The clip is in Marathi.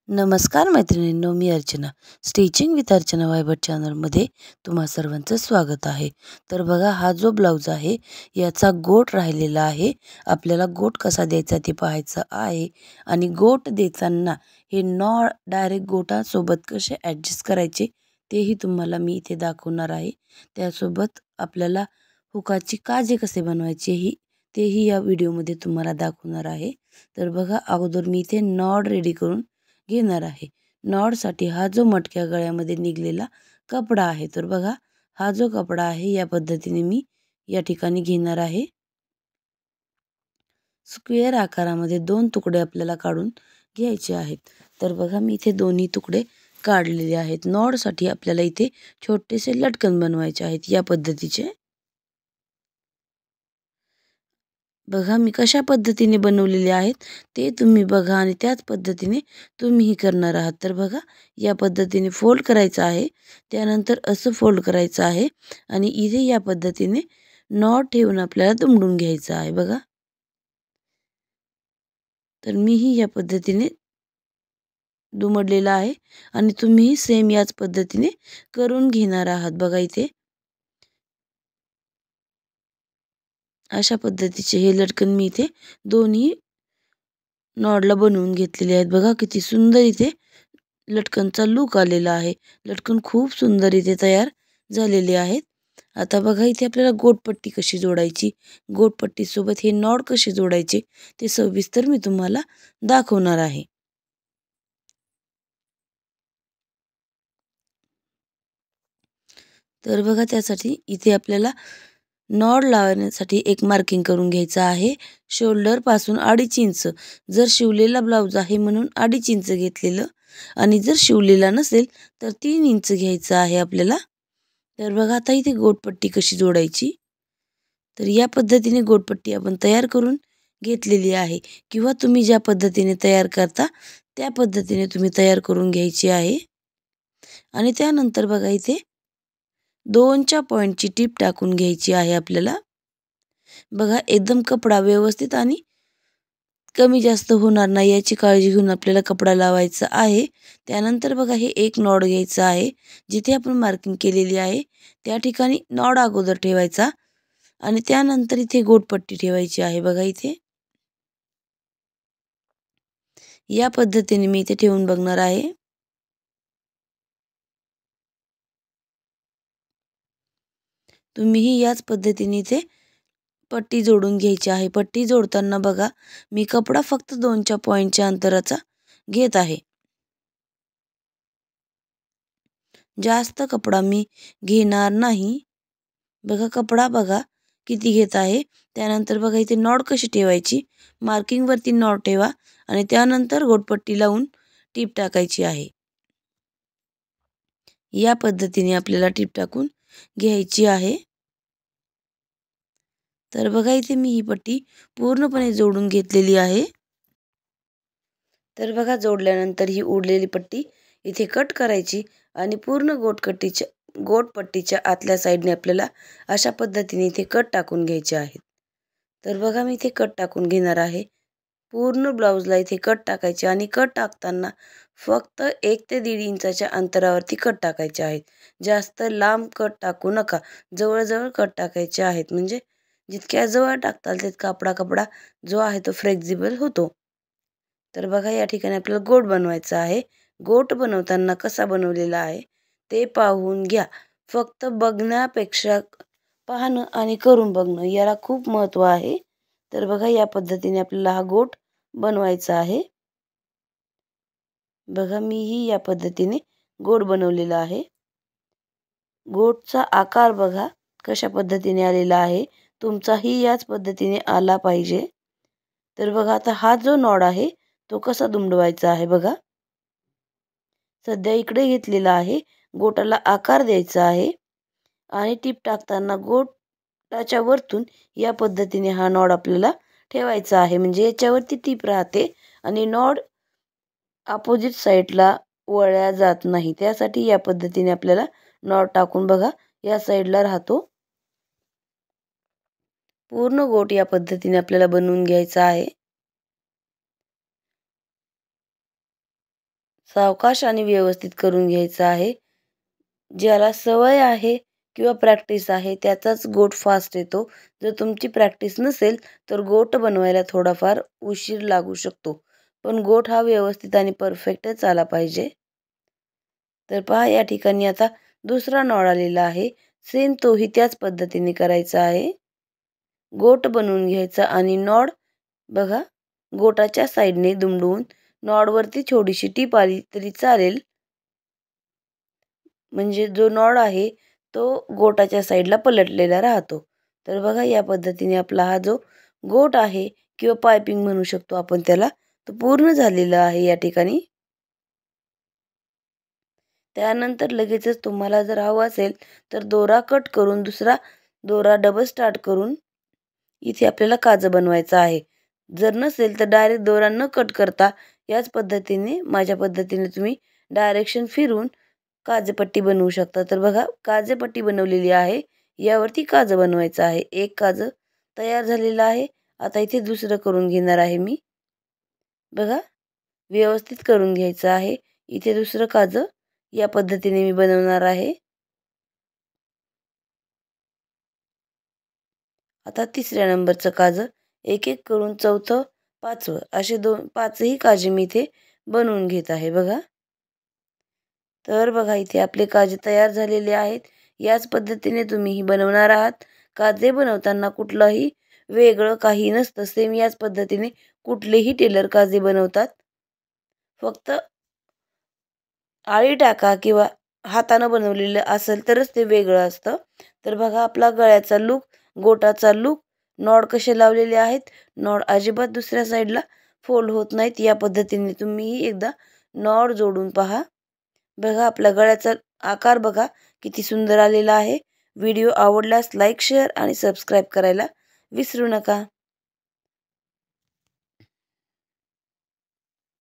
नमस्कार मैत्रिणींनो, मी अर्चना. स्टिचिंग विथ अर्चना वायबट चॅनलमध्ये तुम्हा सर्वांचं स्वागत आहे. तर बघा, हा जो ब्लाऊज आहे याचा गोट राहिलेला आहे. आपल्याला गोट कसा द्यायचा ते पाहायचं आहे. आणि गोट देताना हे नॉट डायरेक्ट गोटासोबत कसे ॲडजस्ट करायचे तेही तुम्हाला मी इथे दाखवणार आहे. त्यासोबत आपल्याला हुकाची काजे कसे बनवायचे तेही या व्हिडिओमध्ये तुम्हाला दाखवणार आहे. तर बघा, अगोदर मी इथे नॉट रेडी करून घेणार आहे. नॉडसाठी हा जो मटक्या गळ्यामध्ये निघलेला कपडा आहे, तर बघा, हा जो कपडा आहे या पद्धतीने मी या ठिकाणी घेणार आहे. स्क्वेअर आकारामध्ये 2 तुकडे आपल्याला काढून घ्यायचे आहेत. तर बघा, मी इथे दोन्ही तुकडे काढलेले आहेत. नॉडसाठी आपल्याला इथे छोटेसे लटकन बनवायचे आहेत या पद्धतीचे. बघा, मी कशा पद्धतीने बनवलेले आहेत ते तुम्ही बघा आणि त्याच पद्धतीने तुम्हीही करणार आहात. तर बघा, या पद्धतीने फोल्ड करायचं आहे. त्यानंतर असं फोल्ड करायचं आहे आणि इथे या पद्धतीने नॉट ठेवून आपल्याला दुमडून घ्यायचं आहे. बघा, तर मीही या पद्धतीने दुमडलेला आहे आणि तुम्हीही सेम याच पद्धतीने करून घेणार आहात. बघा, इथे अशा पद्धतीचे हे लटकन मी इथे दोन्ही नॉडला बनवून घेतलेले आहेत. बघा, किती सुंदर इथे लटकनचा लूक आलेला आहे. लटकन खूप सुंदर इथे तयार झालेले आहेत. आता बघा, इथे आपल्याला गोटपट्टी कशी जोडायची, गोटपट्टीसोबत हे नॉड कसे जोडायचे ते सविस्तर मी तुम्हाला दाखवणार आहे. तर बघा, त्यासाठी इथे आपल्याला नॉड लावण्यासाठी एक मार्किंग करून घ्यायचं आहे. शोल्डरपासून 2.5 इंच. जर शिवलेला ब्लाऊज आहे म्हणून 2.5 इंच घेतलेलं, आणि जर शिवलेला नसेल तर 3 इंच घ्यायचं आहे आपल्याला. तर बघा, आता इथे गोटपट्टी कशी जोडायची, तर या पद्धतीने गोटपट्टी आपण तयार करून घेतलेली आहे, किंवा तुम्ही ज्या पद्धतीने तयार करता त्या पद्धतीने तुम्ही तयार करून घ्यायची आहे. आणि त्यानंतर बघा, इथे 2च्या पॉईंटची टीप टाकून घ्यायची आहे आपल्याला. बघा, एकदम कपडा व्यवस्थित आणि कमी जास्त होणार नाही याची काळजी घेऊन आपल्याला कपडा लावायचा आहे. त्यानंतर बघा, हे एक नॉड घ्यायचं आहे. जिथे आपण मार्किंग केलेली आहे त्या ठिकाणी नॉड अगोदर ठेवायचा आणि त्यानंतर इथे गोटपट्टी ठेवायची आहे. बघा, इथे या पद्धतीने मी इथे ठेवून बघणार आहे. तुम्हीही याच पद्धतीने इथे पट्टी जोडून घ्यायची आहे. पट्टी जोडताना बघा, मी कपडा फक्त 2च्या पॉईंटच्या अंतराचा घेत आहे. जास्त कपडा मी घेणार नाही. बघा, कपडा बघा किती घेत आहे. त्यानंतर बघा, इथे नॉड कशी ठेवायची, मार्किंगवरती नॉड ठेवा आणि त्यानंतर गोटपट्टी लावून टीप टाकायची आहे. या पद्धतीने आपल्याला टीप टाकून घ्यायची आहे. तर बघा, इथे मी ही पट्टी पूर्णपणे जोडून घेतलेली आहे. तर बघा, जोडल्यानंतर ही उरलेली पट्टी इथे कट करायची आणि पूर्ण गोटपट्टीच्या आतल्या साईडने आपल्याला अशा पद्धतीने इथे कट टाकून घ्यायचे आहेत. तर बघा, मी इथे कट टाकून घेणार आहे. पूर्ण ब्लाऊजला इथे कट टाकायचे आणि कट टाकताना फक्त 1 ते 1.5 इंचाच्या अंतरावरती कट टाकायचे आहेत. जास्त लांब कट टाकू नका. जवळजवळ कट टाकायचे आहेत, म्हणजे जितक्या जवळ टाकताल तितका आपला कपडा जो आहे तो फ्लेक्झिबल होतो. तर बघा, या ठिकाणी आपल्याला गोट बनवायचा आहे. गोट बनवताना कसा बनवलेला आहे ते पाहून घ्या. फक्त बघण्यापेक्षा पाहणं आणि करून बघणं याला खूप महत्त्व आहे. तर बघा, या पद्धतीने आपल्याला हा गोट बनवायचा आहे. बघा, मीही या पद्धतीने गोट बनवलेला आहे. गोटचा आकार बघा कशा पद्धतीने आलेला आहे. तुमचाही याच पद्धतीने आला पाहिजे. तर बघा, आता हा जो नॉड आहे तो कसा दुमडवायचा आहे बघा. सध्या इकडे घेतलेला आहे. गोटाला आकार द्यायचा आहे आणि टीप टाकताना गोटाच्या वरतून या पद्धतीने हा नॉड आपल्याला ठेवायचा आहे, म्हणजे याच्यावरती टीप राहते आणि नॉड अपोजिट साईडला वळल्या जात नाही. त्यासाठी या पद्धतीने आपल्याला नॉड टाकून बघा या साईडला राहतो. पूर्ण गोट या पद्धतीने आपल्याला बनवून घ्यायचा आहे. सावकाश आणि व्यवस्थित करून घ्यायचं आहे. ज्याला सवय आहे किंवा प्रॅक्टिस आहे त्याचाच गोट फास्ट येतो. जर तुमची प्रॅक्टिस नसेल तर गोट बनवायला थोडाफार उशीर लागू शकतो. पण गोट हा व्यवस्थित आणि परफेक्टच आला पाहिजे. तर पहा या ठिकाणी आता दुसरा नॉड आलेला आहे. सेम तोही त्याच पद्धतीने करायचा आहे. गोट बनवून घ्यायचा आणि नॉड बघा गोटाच्या साईडने दुमडून नॉडवरती छोटीशी टीप आली तरी चालेल. म्हणजे जो नॉड आहे तो गोटाच्या साईडला पलटलेला राहतो. तर बघा या पद्धतीने आपला हा जो गोट आहे किंवा पायपिंग म्हणू शकतो आपण त्याला, तो पूर्ण झालेला आहे या ठिकाणी. त्यानंतर लगेचच तुम्हाला जर हवं असेल तर दोरा कट करून दुसरा दोरा डबल स्टार्ट करून इथे आपल्याला काजं बनवायचं आहे. जर नसेल तर डायरेक्ट दोरा न कट करता याच पद्धतीने माझ्या पद्धतीने तुम्ही डायरेक्शन फिरून काजेपट्टी बनवू शकता. तर बघा काजेपट्टी बनवलेली आहे. यावरती काजं बनवायचं आहे. एक काजं तयार झालेलं आहे. आता इथे दुसरं करून घेणार आहे मी. बघा व्यवस्थित करून घ्यायचं आहे. इथे दुसरं काजं या पद्धतीने मी बनवणार आहे. आता तिसऱ्या नंबरचं काजं एक एक करून चौथं, पाचवं असे पाचही काजे मी इथे बनवून घेत आहे बघा. तर बघा इथे आपले काजे तयार झालेले आहेत. याच पद्धतीने तुम्हीही बनवणार आहात. काजे बनवताना कुठलंही वेगळं काही नसतं. सेम याच पद्धतीने कुठलेही टेलर काजे बनवतात. फक्त आळी टाका किंवा हातानं बनवलेलं असेल तरच ते वेगळं असतं. तर बघा आपला गळ्याचा लूक, गोटाचा लूक, नॉड कसे लावलेले आहेत. नॉड अजिबात दुसऱ्या साईडला फोल्ड होत नाहीत. या पद्धतीने तुम्हीही एकदा नॉड जोडून पहा. बघा आपल्या गळ्याचा आकार बघा किती सुंदर आलेला आहे. व्हिडिओ आवडल्यास लाईक, शेअर आणि सबस्क्राईब करायला विसरू नका.